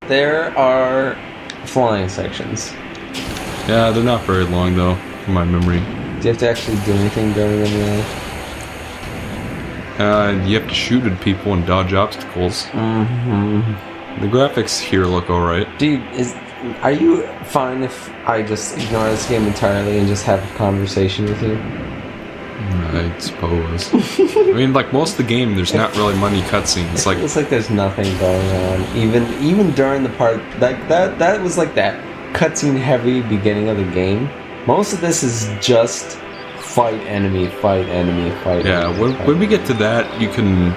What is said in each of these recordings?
There are flying sections. Yeah, they're not very long though, from my memory. Do you have to actually do anything during them, really? You have to shoot at people and dodge obstacles. Mm-hmm. The graphics here look alright. Dude, are you fine if I just ignore this game entirely and just have a conversation with you? I suppose. I mean, like most of the game, there's not really many cutscenes. It feels like there's nothing going on. Even during the part that was like that cutscene heavy beginning of the game. Most of this is just fight enemy, fight enemy, fight. Yeah, enemy, when we get to that, you can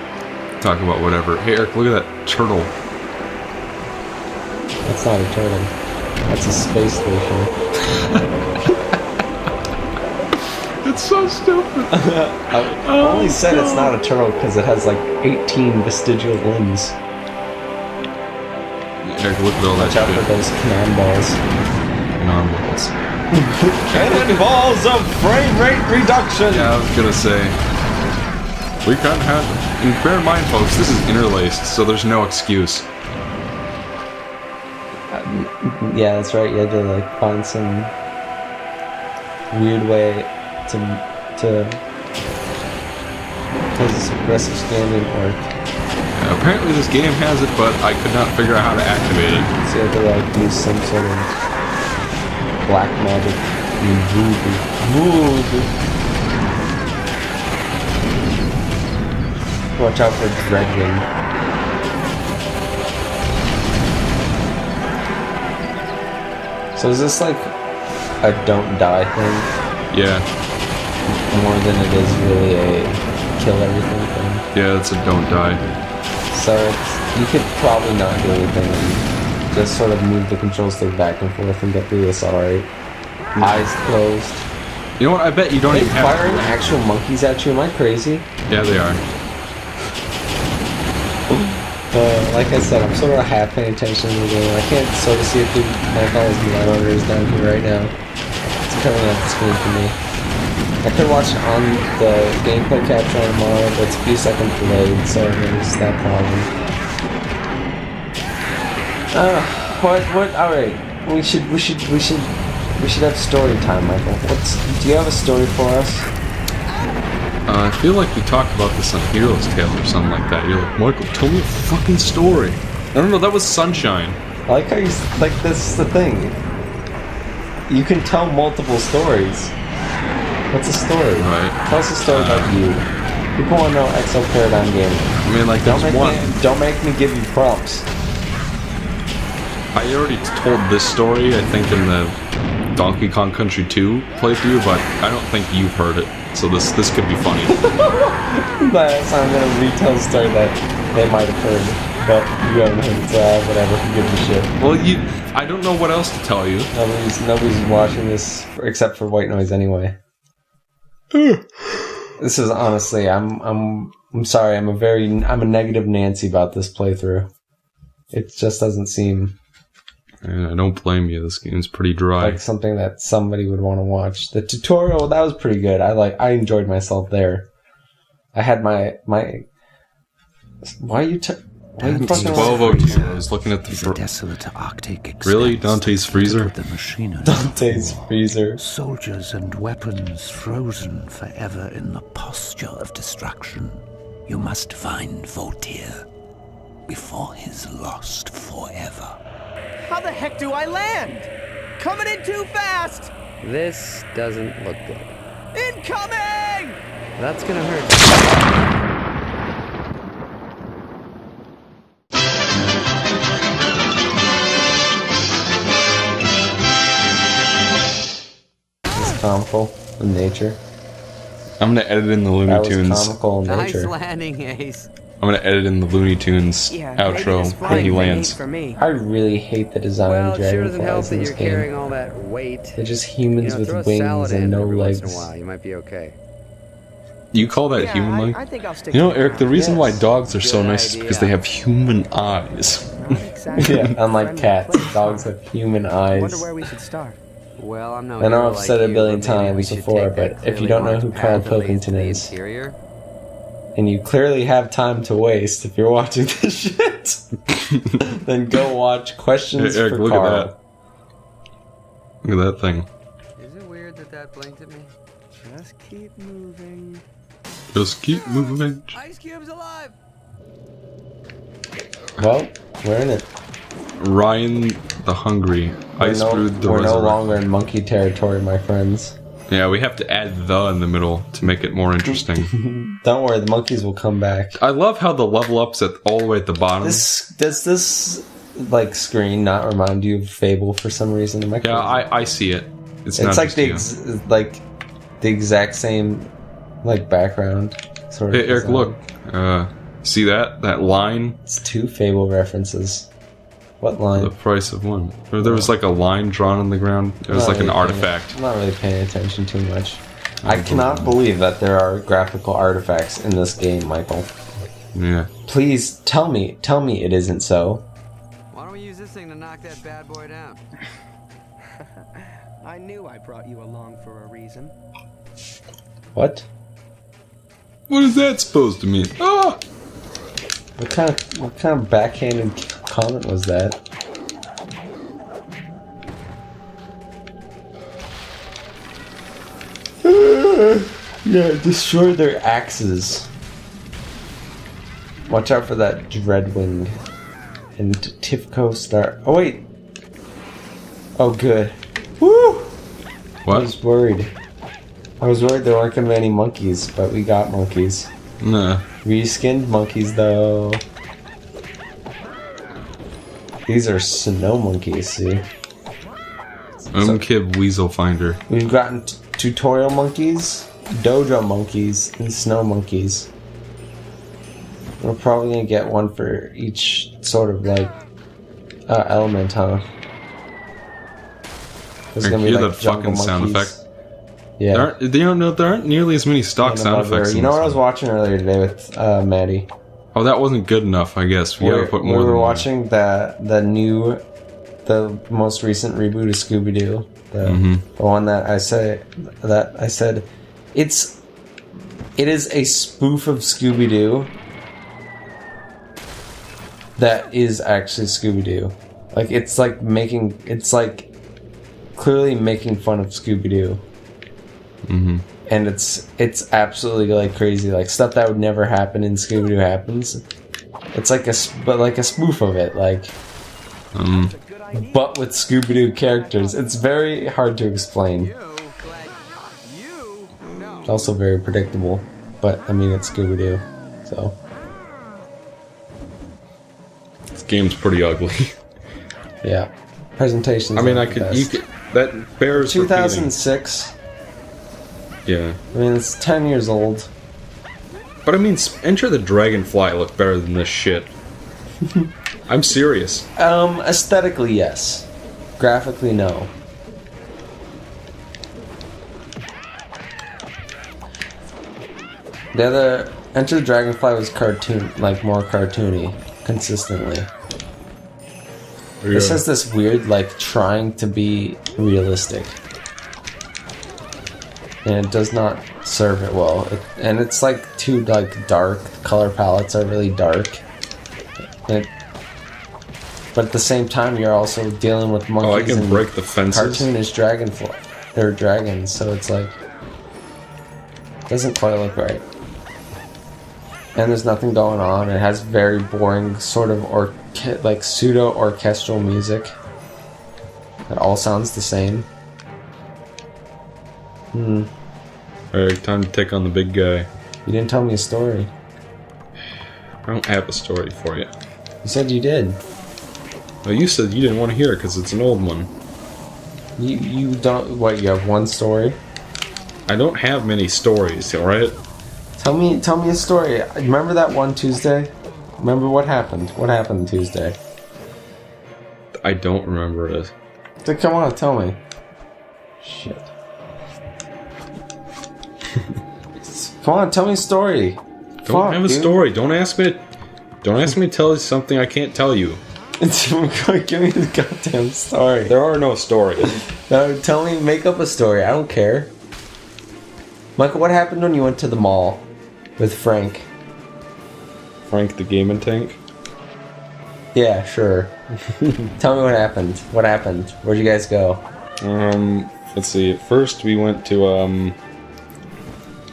talk about whatever. Hey, Eric, look at that turtle. That's not a turtle. That's a space station. It's so stupid. I only said it's not a turtle because it has like 18 vestigial limbs. Eric, look at all that Watch out for those cannonballs. Cannonballs. Cannonballs of frame rate reduction! Yeah, I was gonna say. We can't have... And bear in mind, folks, this is interlaced, so there's no excuse. Yeah, that's right. You had to like find some weird way to because aggressive scanning work. Yeah, apparently this game has it, but I could not figure out how to activate it. So you have to like use some sort of black magic voodoo. Watch out for dredging. So is this like a don't die thing? Yeah. More than it is really a kill everything thing? Yeah, it's a don't die. So you could probably not do anything and just sort of move the control stick back and forth and get through this alright. Eyes closed. You know what, I bet you don't even have firing actual monkeys at you, am I crazy? Yeah, they are. Like I said, I'm sort of half paying attention to the game. I can't sort of see it through my colors monitors down here right now. It's coming off the screen for me. I could watch it on the gameplay capture on the monitor, but it's a few seconds delayed, so there's that problem. Alright. We should have story time, Michael. Do you have a story for us? I feel like we talked about this on Hero's Tale or something like that. You're like, Michael, tell me a fucking story. I don't know, that was Sunshine. I like how this is the thing. You can tell multiple stories. What's a story? Right. Tell us a story about you. People want to know XL Paradigm Game. I mean, like, there's one. Don't make me give you prompts. I already told this story, I think, in the Donkey Kong Country 2 playthrough, but I don't think you've heard it. So this could be funny. But so I'm gonna retell a story that they might have heard, but you haven't heard it, so whatever, who gives a shit. Well, I don't know what else to tell you. Nobody's watching this except for White Noise anyway. This is honestly, I'm sorry, I'm a negative Nancy about this playthrough. It just doesn't seem. And I don't blame you. This game's pretty dry. Like something that somebody would want to watch. The tutorial, that was pretty good. I enjoyed myself there. I had my. Why are you? Why are you it's 12:02. I was looking at the desolate Arctic. Really, Dante's freezer. The machinery. Dante's freezer. Soldiers and weapons frozen forever in the posture of destruction. You must find Voltaire before he's lost forever. How the heck do I land? Coming in too fast! This doesn't look good. Incoming! That's gonna hurt. This is comical in nature. I'm gonna edit in the Looney Tunes. That was comical in Nice nature. landing, Ace. I'm gonna edit in the Looney Tunes outro when he lands. For me. I really hate the design Well, of it sure doesn't help dragonflies that in this you're game. carrying all that weight. They're just humans throw a with salad wings in and no every legs. Once in a while. You might be okay. You call that human-like? I think I'll stick You know, to Eric, the reason why dogs are so Good nice is because they have human eyes. Not exactly Yeah, unlike friendly cats, place, dogs so have human I eyes. wonder where we should start. Well, I'm no I know hero I've like said it a you, billion but maybe we times should before, take that but if you don't know who clearly Carl marked path that leads Pilkington to the is, interior. and you clearly have time to waste if you're watching this shit, then go watch Questions Hey, Eric, for look Carl. at that. Look at that thing. Is it weird that that blinked at me? Just keep moving. Just keep moving. Ice Cube's alive! Well, we're in it. Ryan the Hungry. Ice brewed the we're no resurrection. longer in monkey territory, my friends. Yeah, we have to add the in the middle to make it more interesting. Don't worry, the monkeys will come back. I love how the level up's at all the way at the bottom. Does this like screen not remind you of Fable for some reason? Am I Yeah, crazy? I see it. It's It's not like just you. the exact same like background sort of. Hey, Eric, design. look. See that? That line? It's 2 Fable references. What line? The price of one. There was like a line drawn on the ground. It was like an artifact. I'm not really paying attention too much. I cannot believe that there are graphical artifacts in this game, Michael. Yeah. Please tell me it isn't so. Why don't we use this thing to knock that bad boy down? I knew I brought you along for a reason. What? What is that supposed to mean? Ah! What kind of backhanded comment was that? Yeah, destroy their axes. Watch out for that Dreadwing and Tifco Star. Oh wait. Oh good. Woo! I What? was worried. I was worried there weren't gonna be any monkeys, but we got monkeys. Nah. Reskinned monkeys though. These are snow monkeys, see? Kib Weasel Finder. We've gotten tutorial monkeys, dojo monkeys, and snow monkeys. We're probably gonna get one for each sort of like element, huh? There's Eric, gonna be hear like that jungle fucking sound monkeys. effect? Yeah. There aren't nearly as many stock sound effects. You in know this what I was one. watching earlier today with Maddie? Oh, that wasn't good enough, I guess. We gotta put more we than were that. watching the most recent reboot of Scooby Doo, the one that I said it is a spoof of Scooby Doo that is actually Scooby Doo. Like it's like clearly making fun of Scooby Doo. And it's absolutely like crazy, like stuff that would never happen in Scooby Doo happens. It's like a spoof of it, like, but with Scooby Doo characters. It's very hard to explain. It's also very predictable, but I mean it's Scooby Doo, so This game's pretty ugly. yeah. Presentations. I mean, aren't the best. that bears repeating. 2006. Yeah. I mean, it's 10 years old. But I mean, Enter the Dragonfly looked better than this shit. I'm serious. Aesthetically, yes. Graphically, no. The other Enter the Dragonfly was more cartoony, consistently. This has this weird, like, trying to be realistic. And it does not serve it well. And it's, like, too, like, dark. Color palettes are really dark. But at the same time, you're also dealing with monkeys Oh, I can and break the fences. cartoonish dragonfly. They're dragons, so it's like... doesn't quite look right. And there's nothing going on. It has very boring sort of pseudo-orchestral music. It all sounds the same. Alright, time to take on the big guy. You didn't tell me a story. I don't have a story for you. You said you did. Well, you said you didn't want to hear it because it's an old one. You don't... What, you have one story? I don't have many stories, alright? Tell me a story. Remember that one Tuesday? Remember what happened? What happened Tuesday? I don't remember it. So come on, tell me. Shit. Come on, tell me a story. Don't have a story. Don't ask me to tell you something I can't tell you. Give me the goddamn story. There are no stories. No, tell me, make up a story. I don't care. Michael, what happened when you went to the mall with Frank? Frank the Gaming Tank? Yeah, sure. Tell me what happened. What happened? Where'd you guys go? Let's see. First, we went to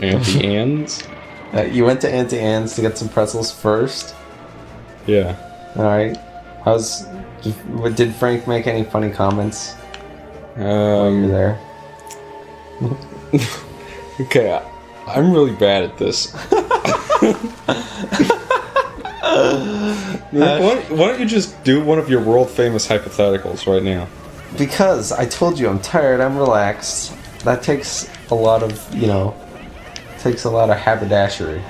Auntie Anne's. You went to Auntie Anne's to get some pretzels first. Yeah. All right. Did Frank make any funny comments while you were there? Okay, I'm really bad at this. Why don't you just do one of your world famous hypotheticals right now? Because I told you I'm tired. I'm relaxed. That takes a lot of haberdashery.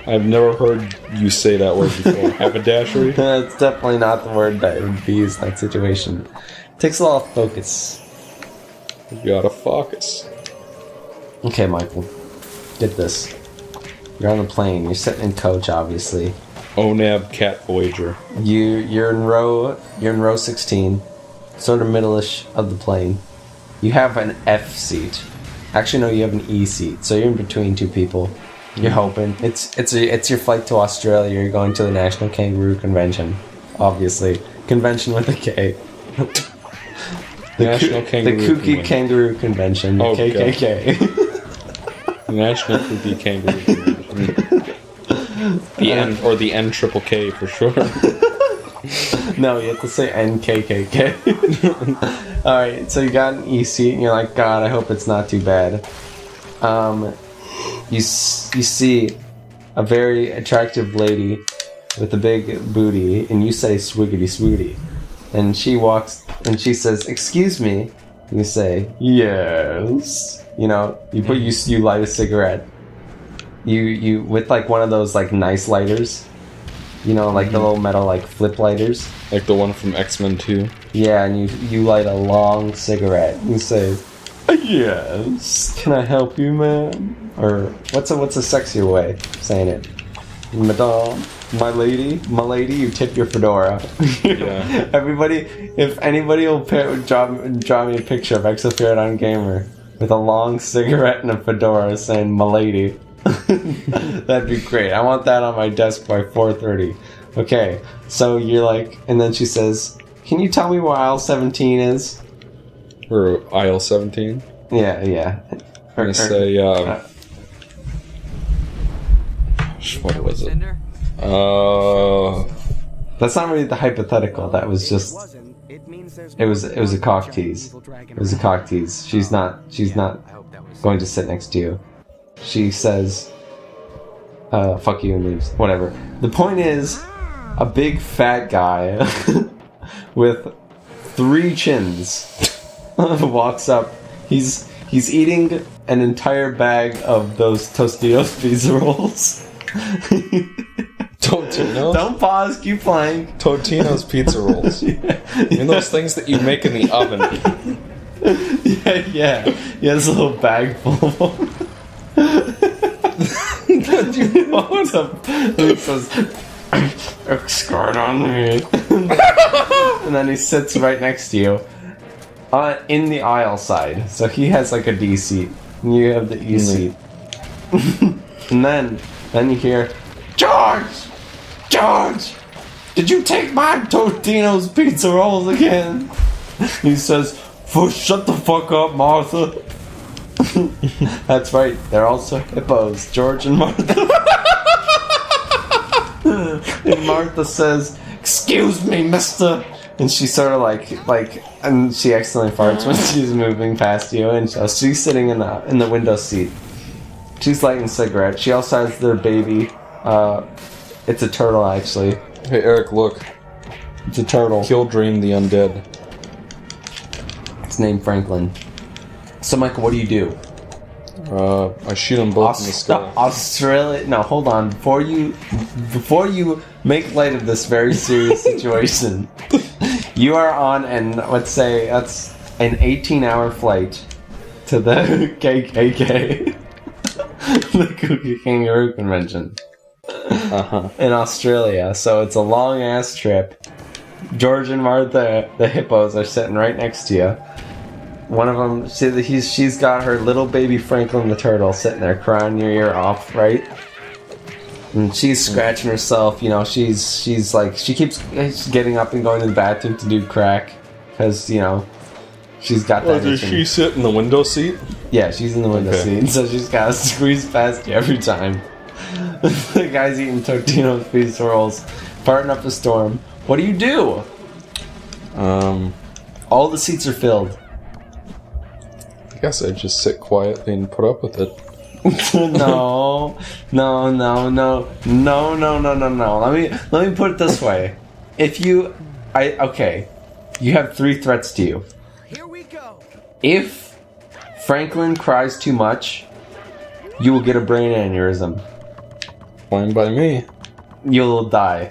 I've never heard you say that word before. Haberdashery? That's definitely not the word that would be used in that situation. It takes a lot of focus. You gotta focus. Okay, Michael. Get this. You're on the plane. You're sitting in coach, obviously. ONAB Cat Voyager. You're in row 16, sort of middle-ish of the plane. You have an F seat. Actually, no, you have an E seat. So you're in between two people. You're hoping it's your flight to Australia. You're going to the National Kangaroo Convention, obviously. Convention with a K. The Kooky Kangaroo Convention. Oh, KKK. National Kooky Kangaroo Convention. The N or the N triple K for sure. No, you have to say NKKK. Alright, so you got an E seat and you're like, God, I hope it's not too bad. You see a very attractive lady with a big booty, and you say swiggity swooty. And she walks and she says, "Excuse me." You say, "Yes." You know, you light a cigarette. You with like one of those like nice lighters. You know, like the little metal like flip lighters. Like the one from X-Men 2. Yeah, and you light a long cigarette. You say, "Yes, can I help you, ma'am?" Or what's a sexier way of saying it? Madame, my lady, you tip your fedora. Yeah. Everybody, if anybody will draw me a picture of Exopharodon Gamer with a long cigarette and a fedora saying "my lady," that'd be great. I want that on my desk by 4:30. Okay, so you're like, and then she says, "Can you tell me where aisle 17 is?" Or aisle 17. Yeah. I'm gonna say, what was it? That's not really the hypothetical. That was just. It was a cock tease. It was a cock tease. She's not going to sit next to you. She says, "Fuck you," and leaves. Whatever. The point is, a big fat guy with 3 chins walks up. He's eating an entire bag of those Tostitos pizza rolls. Totino? Don't pause, keep playing. Totino's pizza rolls. Yeah. You know those things that you make in the oven. Yeah. He has a little bag full of them. What's up? He says, "Escort on me." And then he sits right next to you. In the aisle side. So he has like a D seat. And you have the E seat. And then you hear, George! Did you take my Totino's pizza rolls again?" He says, "Shut the fuck up, Martha." That's right, they're also hippos, George and Martha. And Martha says, "Excuse me, mister." And she sort of like, and she accidentally farts when she's moving past you, and so she's sitting in the window seat. She's lighting a cigarette. She also has their baby. It's a turtle, actually. Hey, Eric, look. It's a turtle. Kill Dream the Undead. It's named Franklin. So, Michael, what do you do? I shoot them both in the skull. Australia. No, hold on. Before you make light of this very serious situation, you are on let's say that's an 18-hour flight to the KKK, the Kooky Kangaroo Convention, in Australia. So it's a long ass trip. George and Martha, the hippos, are sitting right next to you. One of them, she's got her little baby Franklin the turtle sitting there crying your ear off, right? And she's scratching herself, you know, she's like, she keeps getting up and going to the bathroom to do crack. Because, you know, she's got that. Does she sit in the window seat? Yeah, she's in the window seat, so she's gotta squeeze past you every time. The guy's eating Totino's pizza rolls, farting up a storm. What do? All the seats are filled. I guess I'd just sit quietly and put up with it. No. Let me put it this way. You have 3 threats to you. Here we go. If Franklin cries too much, you will get a brain aneurysm. Fine by me. You'll die.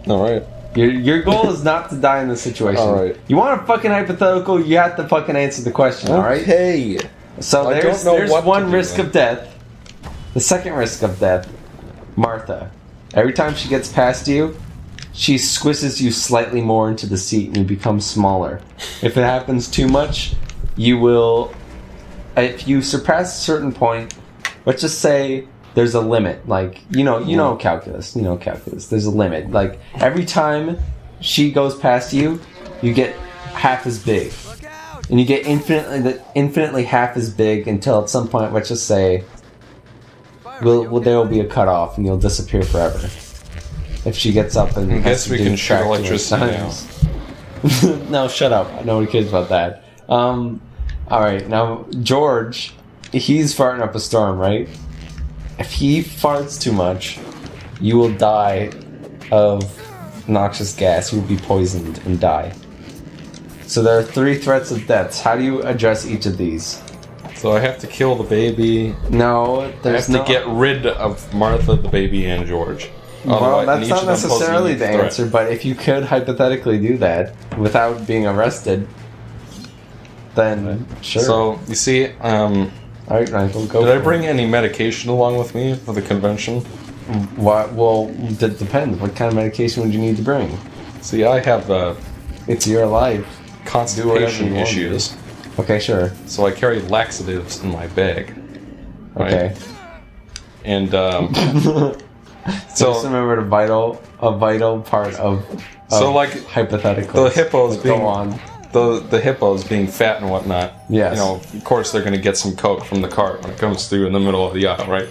Alright. Your goal is not to die in this situation. Alright. You want a fucking hypothetical, you have to fucking answer the question, alright? Okay. So there's one risk of death. The second risk of death, Martha. Every time she gets past you, she squishes you slightly more into the seat and you become smaller. If it happens too much, you will... If you surpass a certain point, let's just say there's a limit. Like, you know calculus. There's a limit. Like, every time she goes past you, you get half as big. And you get infinitely half as big until at some point, let's just say, there will be a cutoff and you'll disappear forever. If she gets up and I guess we can shoot electricity now. No, shut up. Nobody cares about that. Alright, now George, he's farting up a storm, right? If he farts too much, you will die of noxious gas. You will be poisoned and die. So there are 3 threats of deaths. How do you address each of these? So I have to kill the baby. No, there's I have to get rid of Martha, the baby, and George. Well, that's not necessarily the answer, but if you could hypothetically do that without being arrested, then sure. So, you see, Alright, Michael, go. Did I bring any medication along with me for the convention? What? Well, it depends. What kind of medication would you need to bring? See, I have It's your life. constipation issues. Okay, sure. So I carry laxatives in my bag. Right? Okay. And So just remember a vital part of so like hypothetical. the hippos being go on. the hippos being fat and whatnot. Yes. You know, of course they're gonna get some coke from the cart when it comes through in the middle of the aisle, right?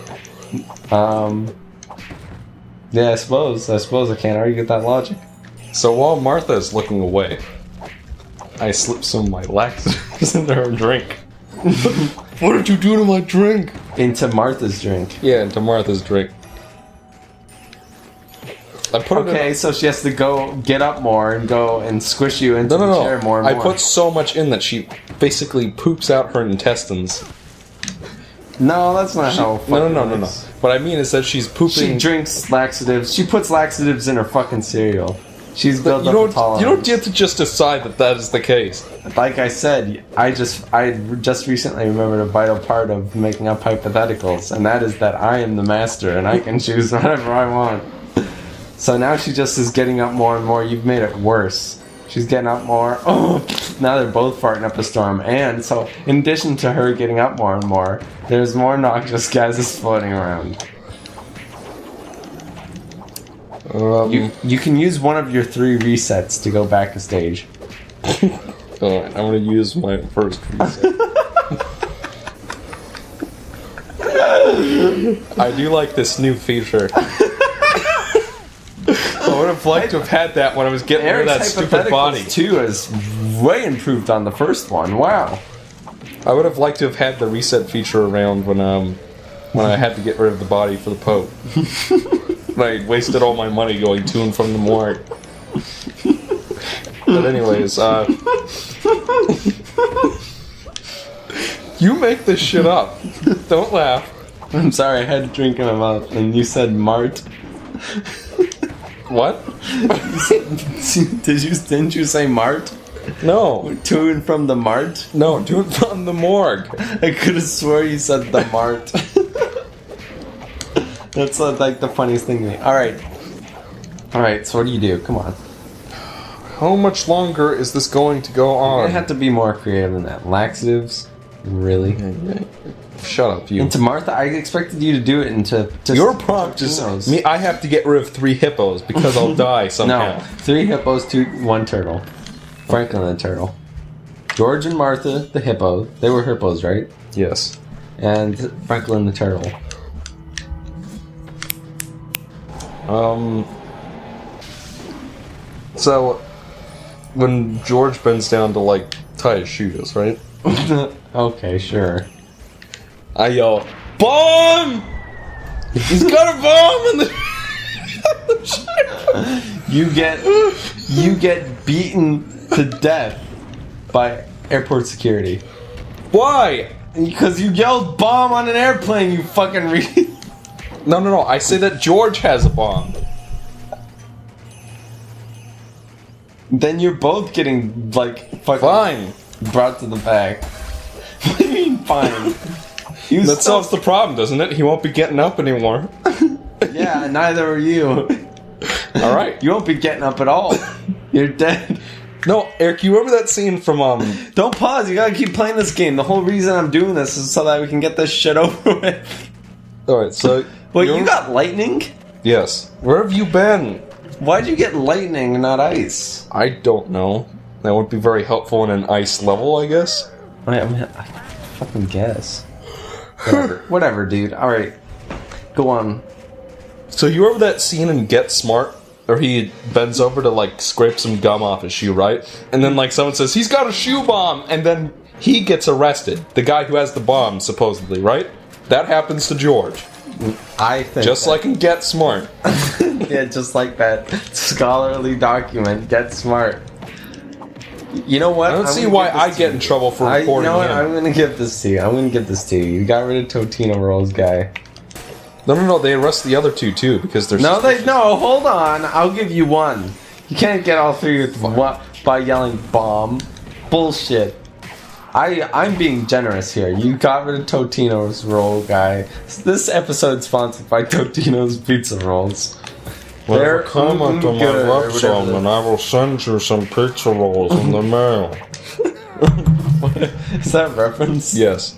Yeah, I suppose I can't argue with that logic. So while Martha is looking away, I slip some of my laxatives into her drink. What did you do to my drink? Into Martha's drink. Yeah, into Martha's drink. I put Okay, so she has to get up more and go and squish you into the chair more and more. I put so much in that she basically poops out her intestines. No, that's not how. No. What I mean is that she's pooping. She drinks laxatives. She puts laxatives in her fucking cereal. She's built up a tolerance. You don't get to just decide that is the case. Like I said, I just recently remembered a vital part of making up hypotheticals, and that is that I am the master and I can choose whatever I want. So now she just is getting up more and more. You've made it worse. She's getting up more. Oh, now they're both farting up a storm. And so, in addition to her getting up more and more, there's more noxious gases floating around. You can use one of your 3 resets to go back a stage. Alright, I'm gonna use my first reset. I do like this new feature. I would have liked to have had that when I was getting rid of that stupid body. 2 is way improved on the first one. Wow. I would have liked to have had the reset feature around when I had to get rid of the body for the Pope. I wasted all my money going to and from the morgue. But anyways, you make this shit up. Don't laugh. I'm sorry, I had a drink in my mouth, and you said Mart. What? Didn't you say Mart? No. To and from the Mart? No, to and from the morgue. I could have swore you said the Mart. That's like the funniest thing to me. Alright, so what do you do? Come on. How much longer is this going to go on? I have to be more creative than that. Laxatives? Really? Shut up, you. Into Martha? I expected you to do it into... Your prompt is me. I have to get rid of 3 hippos because I'll die somehow. No, 3 hippos, 1 turtle. Franklin the turtle. George and Martha the hippo. They were hippos, right? Yes. And Franklin the turtle. So, when George bends down to, like, tie his shoes, right? Okay, sure. I yell, "Bomb! He's got a bomb in the You get beaten to death by airport security. Why? Because you yelled bomb on an airplane, you fucking No. I say that George has a bomb. Then you're both getting, like, fucking Fine. brought to the back. What do you mean, fine? That solves the problem, doesn't it? He won't be getting up anymore. Yeah, neither are you. Alright. You won't be getting up at all. You're dead. No, Eric, you remember that scene from, Don't pause, you gotta keep playing this game. The whole reason I'm doing this is so that we can get this shit over with. Alright, so... Wait, you got lightning? Yes. Where have you been? Why'd you get lightning and not ice? I don't know. That would be very helpful in an ice level, I guess. I fucking guess. Whatever, dude. Alright. Go on. So you remember that scene in Get Smart? Where he bends over to, like, scrape some gum off his shoe, right? And then, like, someone says, "He's got a shoe bomb!" And then he gets arrested. The guy who has the bomb, supposedly, right? That happens to George. I think Just like in Get Smart. Yeah, just like that scholarly document. Get smart. You know what? I don't see why I get in trouble for You reporting know what? him. I'm gonna give this to you. You got rid of Totino Rolls guy. No, they arrest the other 2 too, because they're No, hold on. I'll give you 1. You can't get all 3 with one by yelling bomb. Bullshit. I'm being generous here. You got rid of Totino's roll guy. This episode's sponsored by Totino's Pizza Rolls. They're comment on my good, or website whatever. and I will send you some pizza rolls in the mail. Is that a reference? Yes.